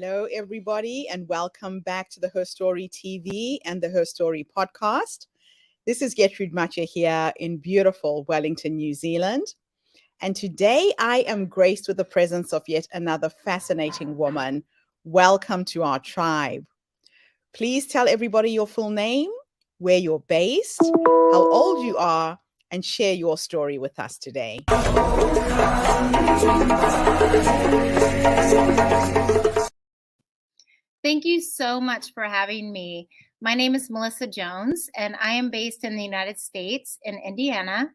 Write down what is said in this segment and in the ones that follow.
Hello, everybody, and welcome back to the HerStory TV and the HerStory podcast. This is Gertrude Matcha here in beautiful Wellington, New Zealand. And today I am graced with the presence of yet another fascinating woman. Welcome to our tribe. Please tell everybody your full name, where you're based, how old you are, and share your story with us today. Thank you so much for having me. My name is Melissa Jones, and I am based in the United States in Indiana.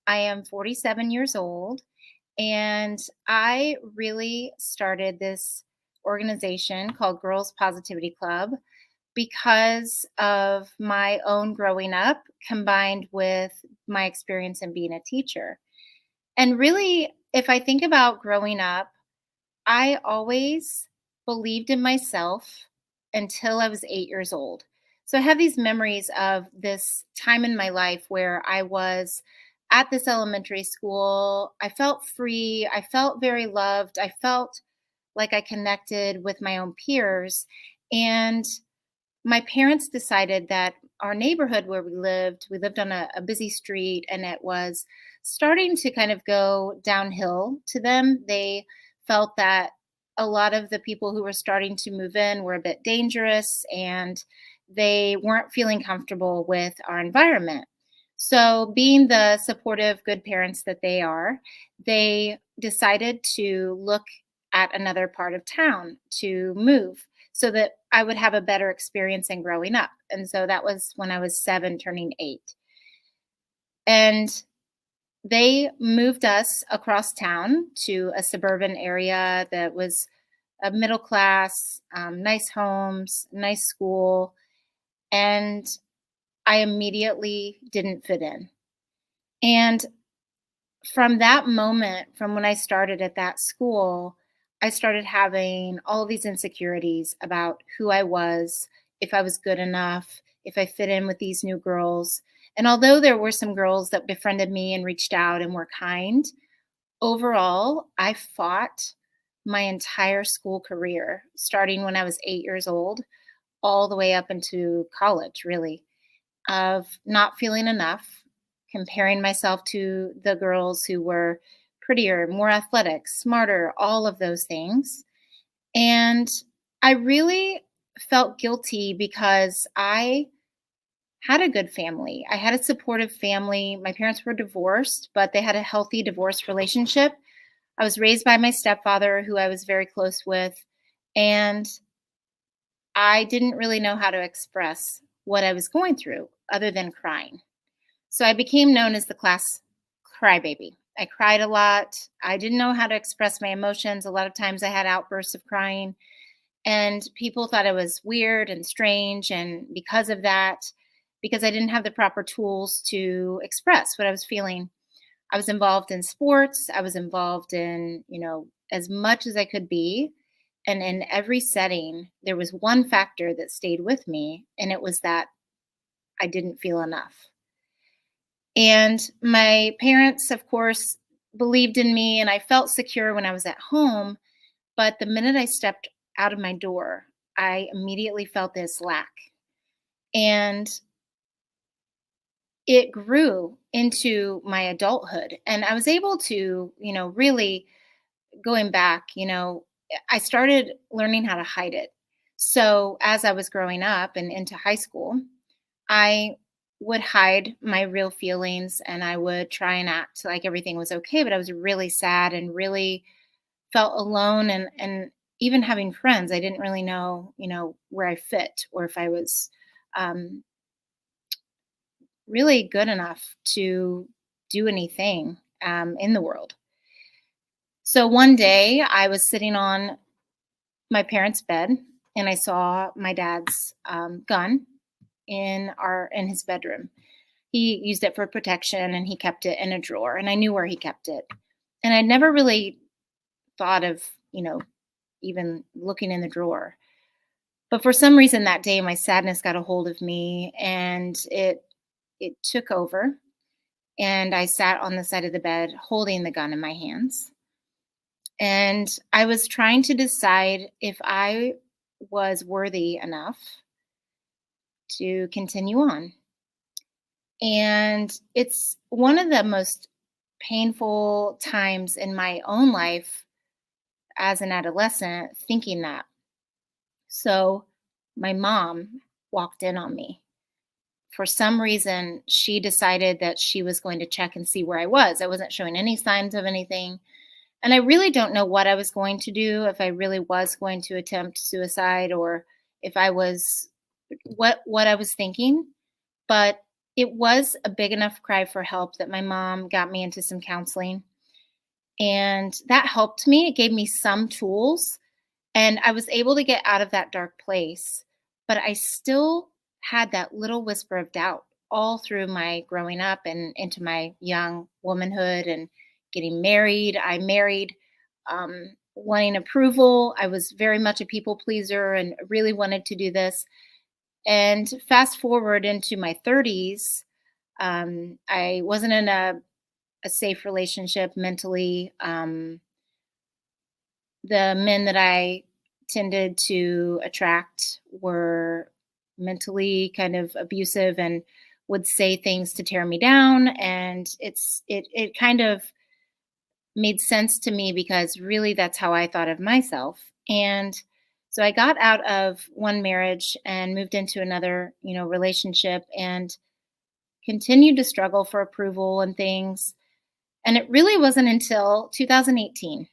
I am 47 years old, and I really started this organization called Girls Positivity Club because of my own growing up combined with my experience in being a teacher. And really, if I think about growing up, I always believed in myself until I was 8 years old. So I have these memories of this time in my life where I was at this elementary school. I felt free. I felt very loved. I felt like I connected with my own peers. And my parents decided that our neighborhood where we lived on a busy street, and it was starting to kind of go downhill to them. They felt that a lot of the people who were starting to move in were a bit dangerous, and they weren't feeling comfortable with our environment. So, being the supportive, good parents that they are, they decided to look at another part of town to move so that I would have a better experience in growing up. And so that was when I was 7, turning 8. And they moved us across town to a suburban area that was a middle class, nice homes, nice school. And I immediately didn't fit in. And from that moment, from when I started at that school, I started having all of these insecurities about who I was, if I was good enough, if I fit in with these new girls. And although there were some girls that befriended me and reached out and were kind, overall, I fought my entire school career, starting when I was 8 years old, all the way up into college, really, of not feeling enough, comparing myself to the girls who were prettier, more athletic, smarter, all of those things. And I really felt guilty because I had a good family. I had a supportive family. My parents were divorced, but they had a healthy divorce relationship. I was raised by my stepfather, who I was very close with, and I didn't really know how to express what I was going through other than crying. So I became known as the class crybaby. I cried a lot. I didn't know how to express my emotions. A lot of times I had outbursts of crying, and people thought it was weird and strange. And because of that, because I didn't have the proper tools to express what I was feeling, I was involved in sports. I was involved in, as much as I could be. And in every setting, there was one factor that stayed with me, and it was that I didn't feel enough. And my parents, of course, believed in me, and I felt secure when I was at home. But the minute I stepped out of my door, I immediately felt this lack. And it grew into my adulthood. And I was able to, really going back, I started learning how to hide it. So as I was growing up and into high school, I would hide my real feelings, and I would try and act like everything was okay, but I was really sad and really felt alone, and even having friends, I didn't really know, where I fit or if I was um, really good enough to do anything in the world. So one day I was sitting on my parents' bed, and I saw my dad's gun in his bedroom. He used it for protection, and he kept it in a drawer, and I knew where he kept it. And I never really thought of, even looking in the drawer. But for some reason that day, my sadness got a hold of me, and it took over. And I sat on the side of the bed holding the gun in my hands. And I was trying to decide if I was worthy enough to continue on. And it's one of the most painful times in my own life as an adolescent thinking that. So my mom walked in on me. For some reason, she decided that she was going to check and see where I was. I wasn't showing any signs of anything. And I really don't know what I was going to do, if I really was going to attempt suicide or if I was what I was thinking. But it was a big enough cry for help that my mom got me into some counseling. And that helped me. It gave me some tools and I was able to get out of that dark place. But I still had that little whisper of doubt all through my growing up and into my young womanhood and getting married. I married wanting approval. I was very much a people pleaser and really wanted to do this. And fast forward into my 30s, I wasn't in a safe relationship mentally. The men that I tended to attract were mentally kind of abusive and would say things to tear me down. And it kind of made sense to me because really that's how I thought of myself. And so I got out of one marriage and moved into another, relationship and continued to struggle for approval and things. And it really wasn't until 2018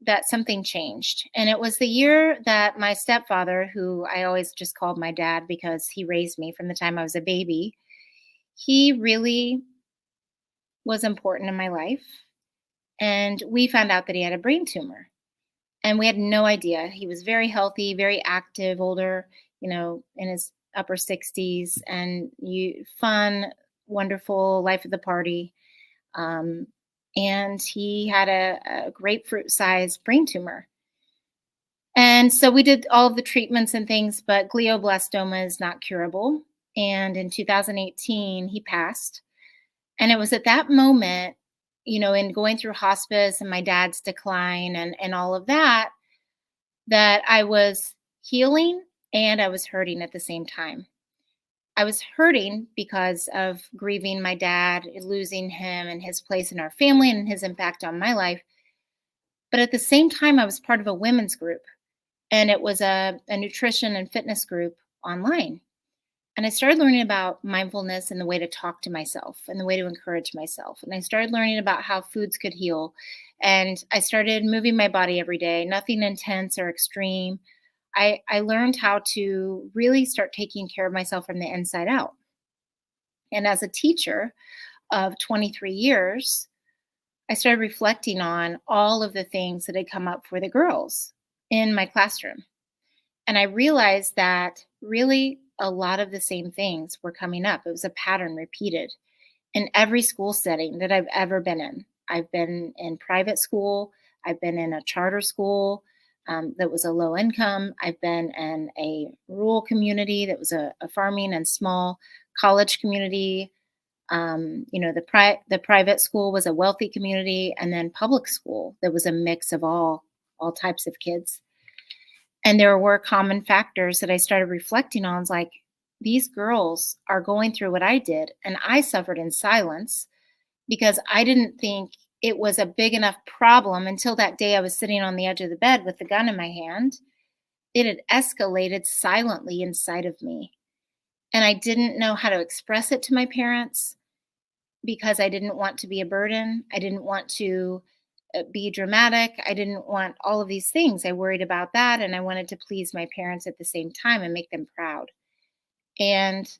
that something changed. And it was the year that my stepfather, who I always just called my dad because he raised me from the time I was a baby, he really was important in my life. And we found out that he had a brain tumor. And we had no idea. He was very healthy, very active, older, in his upper 60s, and fun, wonderful, life of the party. Um, and he had a grapefruit sized brain tumor. And so we did all of the treatments and things, but glioblastoma is not curable. And in 2018, he passed. And it was at that moment, in going through hospice and my dad's decline and all of that, that I was healing and I was hurting at the same time. I was hurting because of grieving my dad, losing him and his place in our family and his impact on my life. But at the same time, I was part of a women's group, and it was a nutrition and fitness group online. And I started learning about mindfulness and the way to talk to myself and the way to encourage myself. And I started learning about how foods could heal. And I started moving my body every day, nothing intense or extreme. I learned how to really start taking care of myself from the inside out. And as a teacher of 23 years, I started reflecting on all of the things that had come up for the girls in my classroom. And I realized that really a lot of the same things were coming up. It was a pattern repeated in every school setting that I've ever been in. I've been in private school. I've been in a charter school that was a low income. I've been in a rural community that was a farming and small college community. The private school was a wealthy community, and then public school that was a mix of all types of kids. And there were common factors that I started reflecting on. It's like, these girls are going through what I did, and I suffered in silence because I didn't think it was a big enough problem until that day I was sitting on the edge of the bed with the gun in my hand. It had escalated silently inside of me. And I didn't know how to express it to my parents because I didn't want to be a burden. I didn't want to be dramatic. I didn't want all of these things. I worried about that. And I wanted to please my parents at the same time and make them proud. And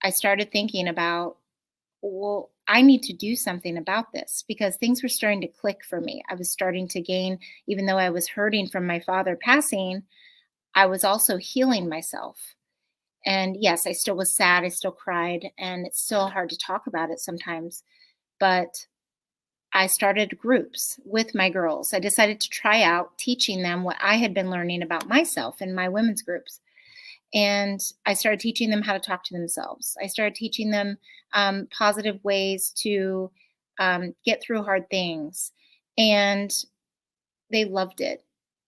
I started thinking about, well, I need to do something about this because things were starting to click for me. I was starting to gain, even though I was hurting from my father passing, I was also healing myself. And yes, I still was sad. I still cried. And it's still hard to talk about it sometimes. But I started groups with my girls. I decided to try out teaching them what I had been learning about myself in my women's groups. And I started teaching them how to talk to themselves. I started teaching them positive ways to get through hard things. And they loved it.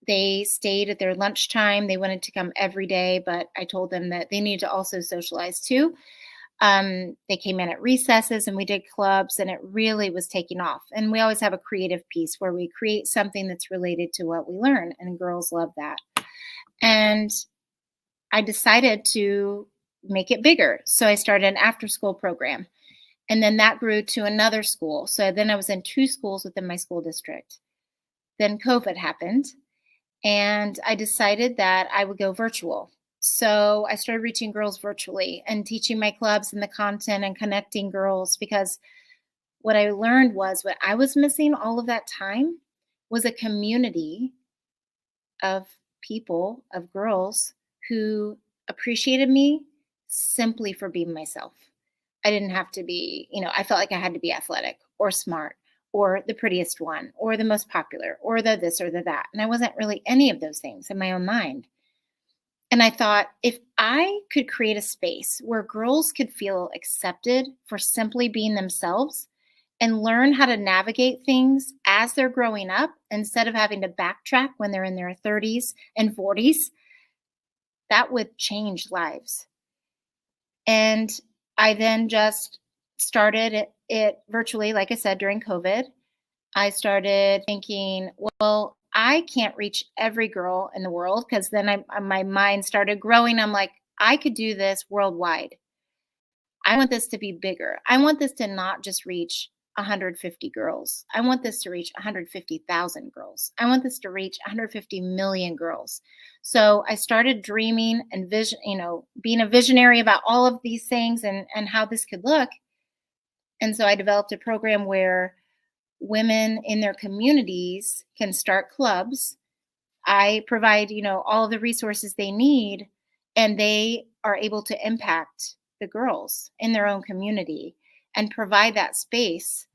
They stayed at their lunchtime. They wanted to come every day, but I told them that they needed to also socialize too. They came in at recesses and we did clubs, and it really was taking off. And we always have a creative piece where we create something that's related to what we learn, and girls love that. And I decided to make it bigger. So I started an after school program, and then that grew to another school. So then I was in 2 schools within my school district. Then COVID happened, and I decided that I would go virtual. So I started reaching girls virtually and teaching my clubs and the content and connecting girls, because what I learned was what I was missing all of that time was a community of people, of girls who appreciated me simply for being myself. I didn't have to be, I felt like I had to be athletic or smart or the prettiest one or the most popular or the this or the that. And I wasn't really any of those things in my own mind. And I thought, if I could create a space where girls could feel accepted for simply being themselves and learn how to navigate things as they're growing up instead of having to backtrack when they're in their 30s and 40s, that would change lives. And I then just started it virtually, like I said, during COVID. I started thinking, well, I can't reach every girl in the world, because then my mind started growing. I'm like, I could do this worldwide. I want this to be bigger. I want this to not just reach 150 girls. I want this to reach 150,000 girls. I want this to reach 150 million girls. So I started dreaming and being a visionary about all of these things and how this could look. And so I developed a program where women in their communities can start clubs. I provide, all of the resources they need, and they are able to impact the girls in their own community and provide that space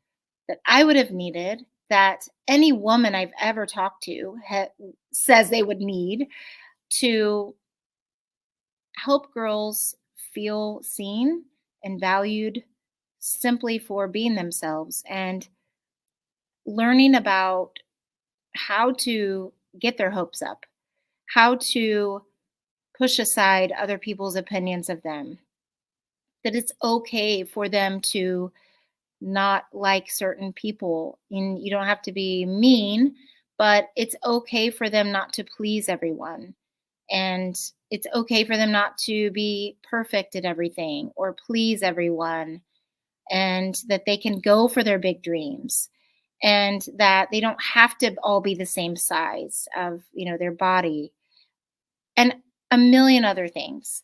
that I would have needed, that any woman I've ever talked to says they would need, to help girls feel seen and valued simply for being themselves, and learning about how to get their hopes up, how to push aside other people's opinions of them, that it's okay for them to not like certain people. And you don't have to be mean, but it's okay for them not to please everyone. And it's okay for them not to be perfect at everything or please everyone, and that they can go for their big dreams, and that they don't have to all be the same size of, their body, and a million other things.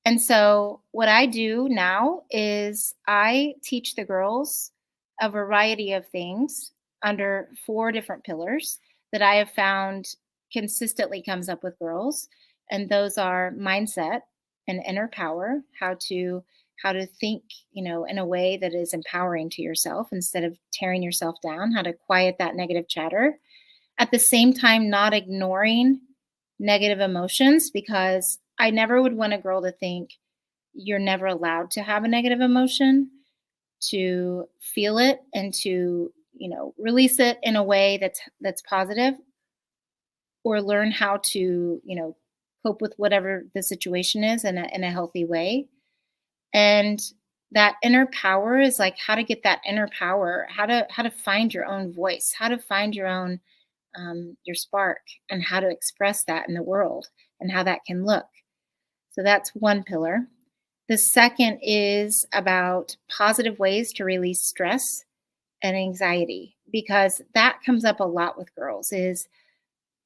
And so what I do now is I teach the girls a variety of things under 4 different pillars that I have found consistently comes up with girls. And those are mindset and inner power, how to think, in a way that is empowering to yourself instead of tearing yourself down, how to quiet that negative chatter. At the same time, not ignoring negative emotions, because I never would want a girl to think you're never allowed to have a negative emotion, to feel it and to, release it in a way that's positive, or learn how to, cope with whatever the situation is in a healthy way. And that inner power is like how to get that inner power, how to find your own voice, how to find your own your spark, and how to express that in the world and how that can look. So that's one pillar. The second is about positive ways to release stress and anxiety, because that comes up a lot with girls, is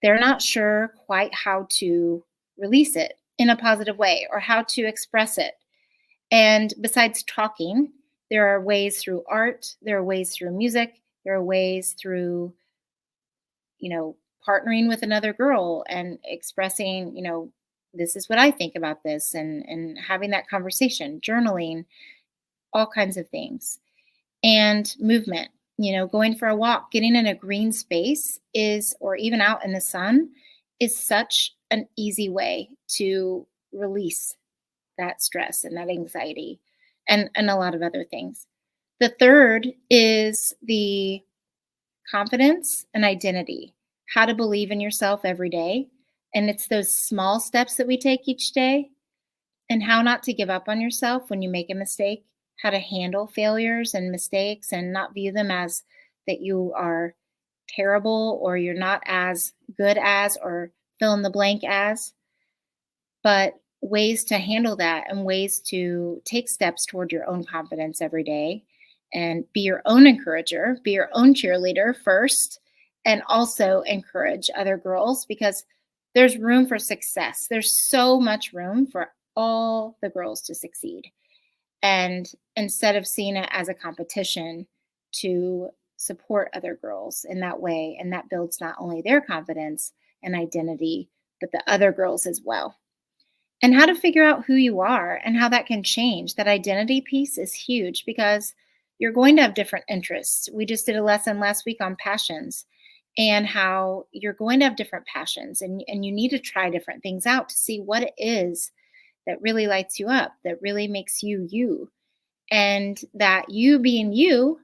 they're not sure quite how to release it in a positive way or how to express it. And besides talking, there are ways through art, there are ways through music, there are ways through, partnering with another girl and expressing, this is what I think about this, and having that conversation, journaling, all kinds of things. And movement, going for a walk, getting in a green space or even out in the sun, is such an easy way to release that stress and that anxiety, and a lot of other things. The third is the confidence and identity. how to believe in yourself every day. And it's those small steps that we take each day, and how not to give up on yourself when you make a mistake, how to handle failures and mistakes and not view them as that you are terrible or you're not as good as or fill in the blank as, but ways to handle that and ways to take steps toward your own confidence every day and be your own encourager, be your own cheerleader first, and also encourage other girls because there's room for success. There's so much room for all the girls to succeed. And instead of seeing it as a competition, to support other girls in that way. And that builds not only their confidence and identity, but the other girls as well. And how to figure out who you are and how that can change. That identity piece is huge because you're going to have different interests. We just did a lesson last week on passions and how you're going to have different passions, and you need to try different things out to see what it is that really lights you up, that really makes you you. And that you being you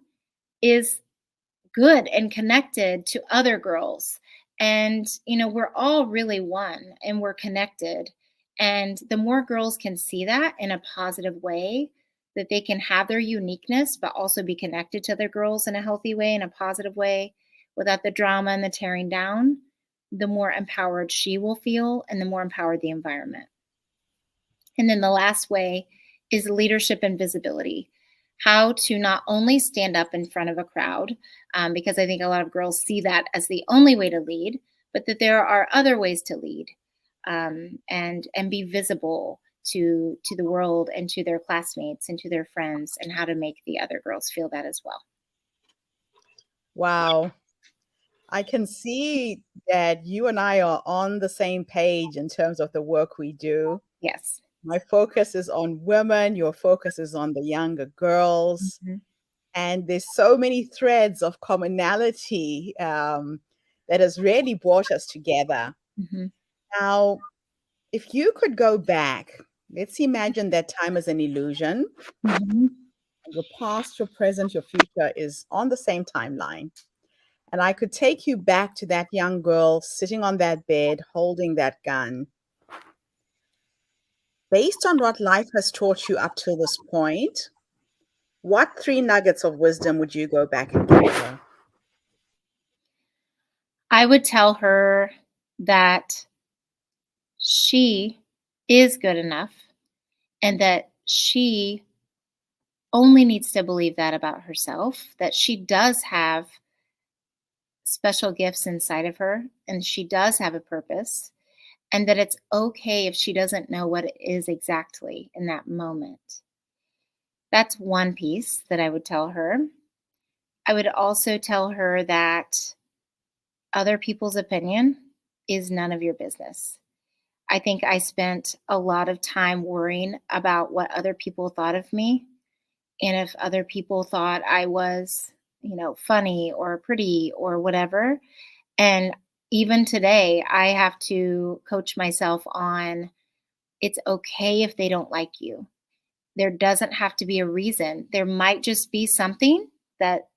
is good and connected to other girls. And, we're all really one and we're connected. And the more girls can see that in a positive way, that they can have their uniqueness, but also be connected to other girls in a healthy way, in a positive way, without the drama and the tearing down, the more empowered she will feel and the more empowered the environment. And then the last way is leadership and visibility. How to not only stand up in front of a crowd, because I think a lot of girls see that as the only way to lead, but that there are other ways to lead, and be visible to the world and to their classmates and to their friends, and how to make the other girls feel that as well. Wow. I can see that you and I are on the same page in terms of the work we do. Yes. My focus is on women, your focus is on the younger girls. Mhm. And there's so many threads of commonality that has really brought us together. Mhm. Now, if you could go back, let's imagine that time is an illusion. Mhm. Your past, your present, your future is on the same timeline. And I could take you back to that young girl sitting on that bed holding that gun. Based on what life has taught you up till this point, what three nuggets of wisdom would you go back and give her? I would tell her that she is good enough and that she only needs to believe that about herself, that she does have special gifts inside of her and she does have a purpose, and that it's okay if she doesn't know what it is exactly in that moment. That's one piece that I would tell her. I would also tell her that other people's opinion is none of your business. I think I spent a lot of time worrying about what other people thought of me, and if other people thought I was, funny or pretty or whatever. And even today, I have to coach myself on it's okay if they don't like you. There doesn't have to be a reason. There might just be something that,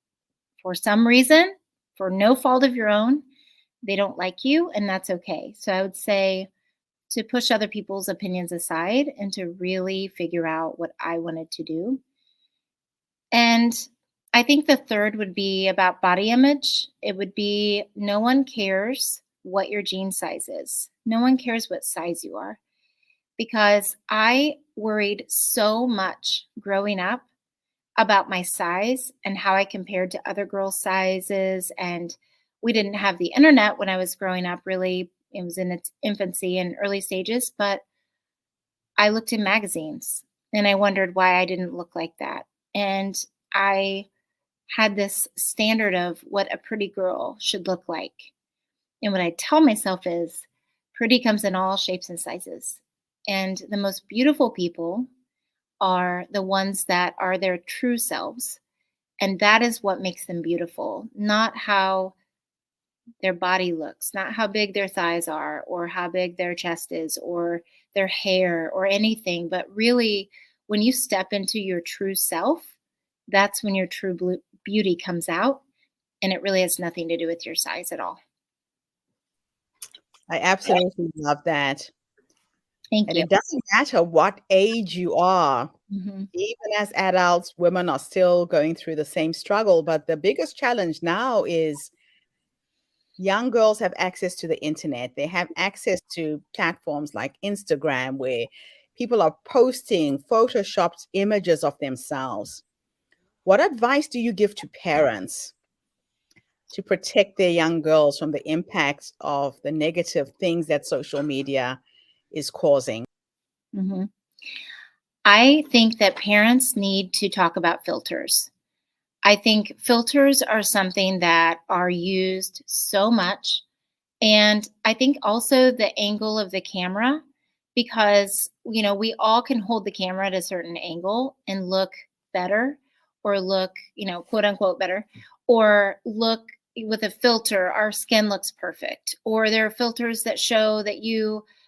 for some reason, for no fault of your own, they don't like you, and that's okay. So I would say to push other people's opinions aside and to really figure out what I wanted to do. And I think the third would be about body image. It would be no one cares what your jean size is. No one cares what size you are, because I worried so much growing up about my size and how I compared to other girls' sizes. And we didn't have the internet when I was growing up, really. It was in its infancy and early stages, but I looked in magazines and I wondered why I didn't look like that. And I had this standard of what a pretty girl should look like. And what I tell myself is pretty comes in all shapes and sizes. And the most beautiful people are the ones that are their true selves. And that is what makes them beautiful, not how their body looks, not how big their thighs are or how big their chest is or their hair or anything, but really when you step into your true self, that's when your true beauty comes out, and it really has nothing to do with your size at all. I absolutely love that. Thank And you. it doesn't matter what age you are. Hmm. Even as adults, women are still going through the same struggle. But the biggest challenge now is young girls have access to the internet. They have access to platforms like Instagram, where people are posting photoshopped images of themselves. What advice do you give to parents to protect their young girls from the impacts of the negative things that social media is causing? Hmm. I think that parents need to talk about filters. I think filters are something that are used so much. And I think also the angle of the camera, because, we all can hold the camera at a certain angle and look better, or look, quote unquote better, or look with a filter, our skin looks perfect. Or there are filters that show that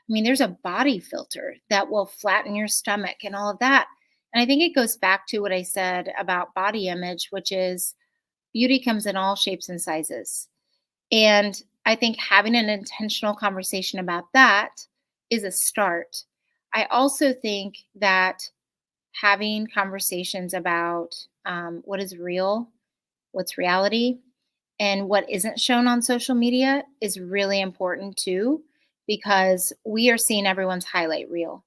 there's a body filter that will flatten your stomach and all of that. And I think it goes back to what I said about body image, which is beauty comes in all shapes and sizes. And I think having an intentional conversation about that is a start. I also think that having conversations about what is real, what's reality, and what isn't shown on social media is really important too, because we are seeing everyone's highlight reel.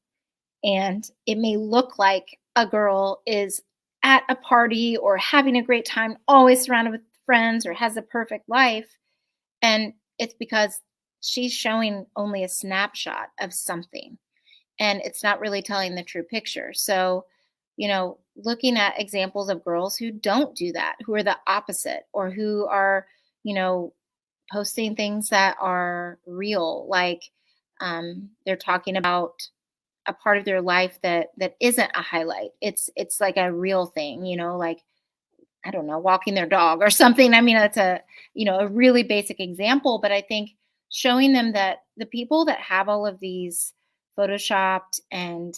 And it may look like a girl is at a party or having a great time, always surrounded with friends, or has a perfect life. And it's because she's showing only a snapshot of something, and it's not really telling the true picture. So, looking at examples of girls who don't do that, who are the opposite, or who are, you know, posting things that are real, like they're talking about a part of their life that isn't a highlight. It's like a real thing, like, I don't know, walking their dog or something. I mean, that's a really basic example, but I think showing them that the people that have all of these photoshopped and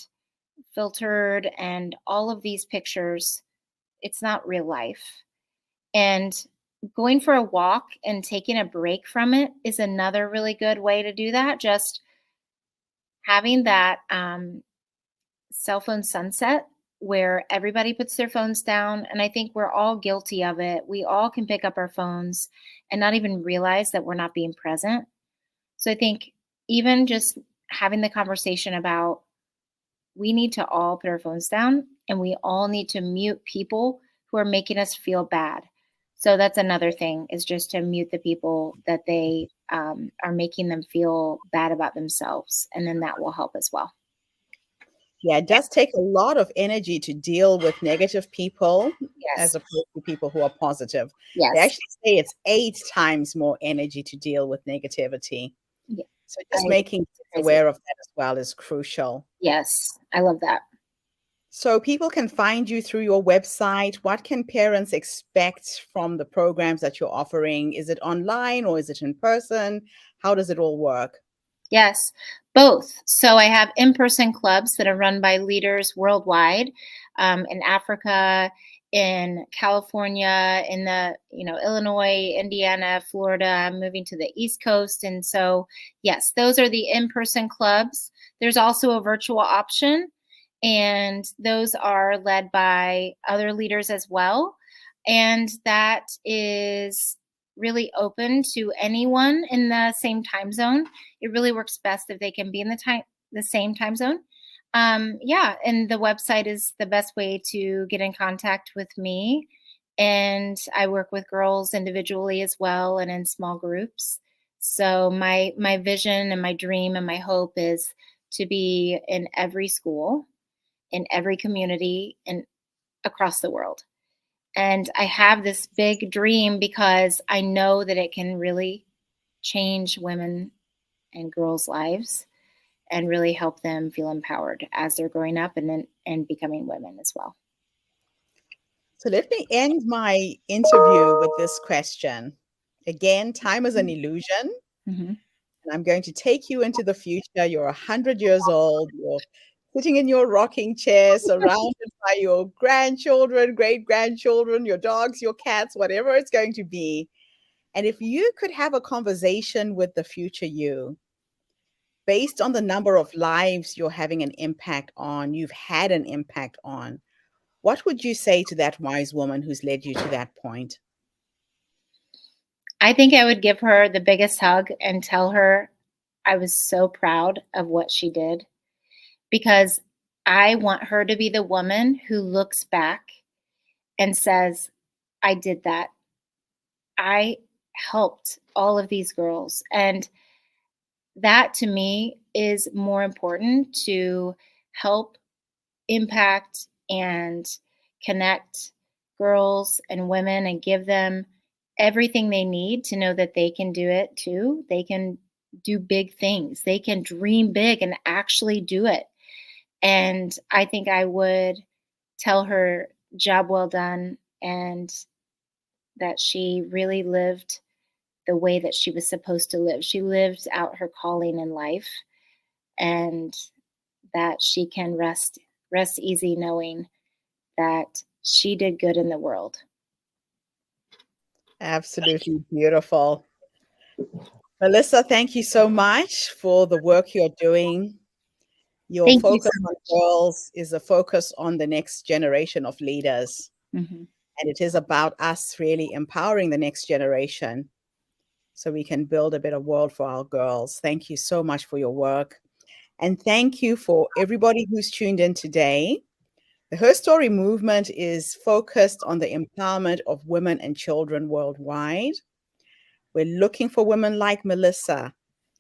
filtered and all of these pictures, it's not real life. And going for a walk and taking a break from it is another really good way to do that. Just having that cell phone sunset where everybody puts their phones down. And I think we're all guilty of it. We all can pick up our phones and not even realize that we're not being present. So I think even just having the conversation about, we need to all put our phones down, and we all need to mute people who are making us feel bad. So that's another thing, is just to mute the people that they are making them feel bad about themselves. And then that will help as well. Yeah, it does take a lot of energy to deal with negative people as Yes. opposed to people who are positive. They Yes. actually say it's 8 times more energy to deal with negativity. Yeah. So just I making kids crazy. aware of that as well is crucial. Yes, I love that. So people can find you through your website. What can parents expect from the programs that you're offering? Is it online or is it in person? How does it all work? Yes, both. So I have in-person clubs that are run by leaders worldwide, in Africa, in California, in the Illinois, Indiana, Florida. I'm moving to the East Coast, and so yes, those are the in-person clubs. There's also a virtual option, and those are led by other leaders as well, and that is really open to anyone in the same time zone. It really works best if they can be in the same time zone. Yeah, and the website is the best way to get in contact with me. And I work with girls individually as well, and in small groups. So my vision and my dream and my hope is to be in every school, in every community, and across the world. And I have this big dream because I know that it can really change women and girls' lives, and really help them feel empowered as they're growing up, and becoming women as well. So let me end my interview with this question. Again, time is an illusion. Hmm. And I'm going to take you into the future. You're 100 years old. You're sitting in your rocking chair, surrounded by your grandchildren, great grandchildren, your dogs, your cats, whatever it's going to be. And if you could have a conversation with the future you, based on the number of lives you're having an impact on, you've had an impact on, what would you say to that wise woman who's led you to that point? I think I would give her the biggest hug and tell her I was so proud of what she did, because I want her to be the woman who looks back and says, I did that. I helped all of these girls. And that to me is more important, to help impact and connect girls and women and give them everything they need to know that they can do it too. They can do big things. They can dream big and actually do it. And I think I would tell her, job well done, and that she really lived the way that she was supposed to live. She lived out her calling in life, and that she can rest easy knowing that she did good in the world. Absolutely beautiful. Melissa, thank you so much for the work you're doing. Your Thank you focus so on much. girls is a focus on the next generation of leaders. Mhm. And it is about us really empowering the next generation so we can build a better world for our girls. Thank you so much for your work. And thank you for everybody who's tuned in today. The Her Story movement is focused on the empowerment of women and children worldwide. We're looking for women like Melissa,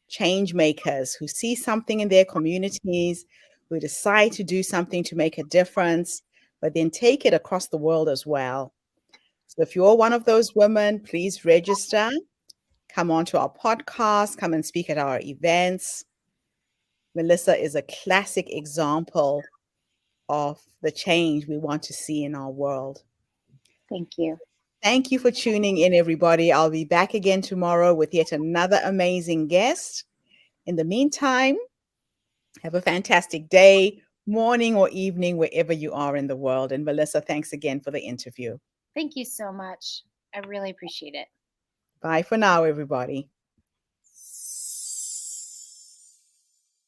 change makers who see something in their communities, who decide to do something to make a difference, but then take it across the world as well. So if you're one of those women, please register, come on to our podcast, come and speak at our events. Melissa is a classic example of the change we want to see in our world. Thank you. Thank you for tuning in, everybody. I'll be back again tomorrow with yet another amazing guest. In the meantime, have a fantastic day, morning, or evening, wherever you are in the world. And Melissa, thanks again for the interview. Thank you so much. I really appreciate it. Bye for now, everybody.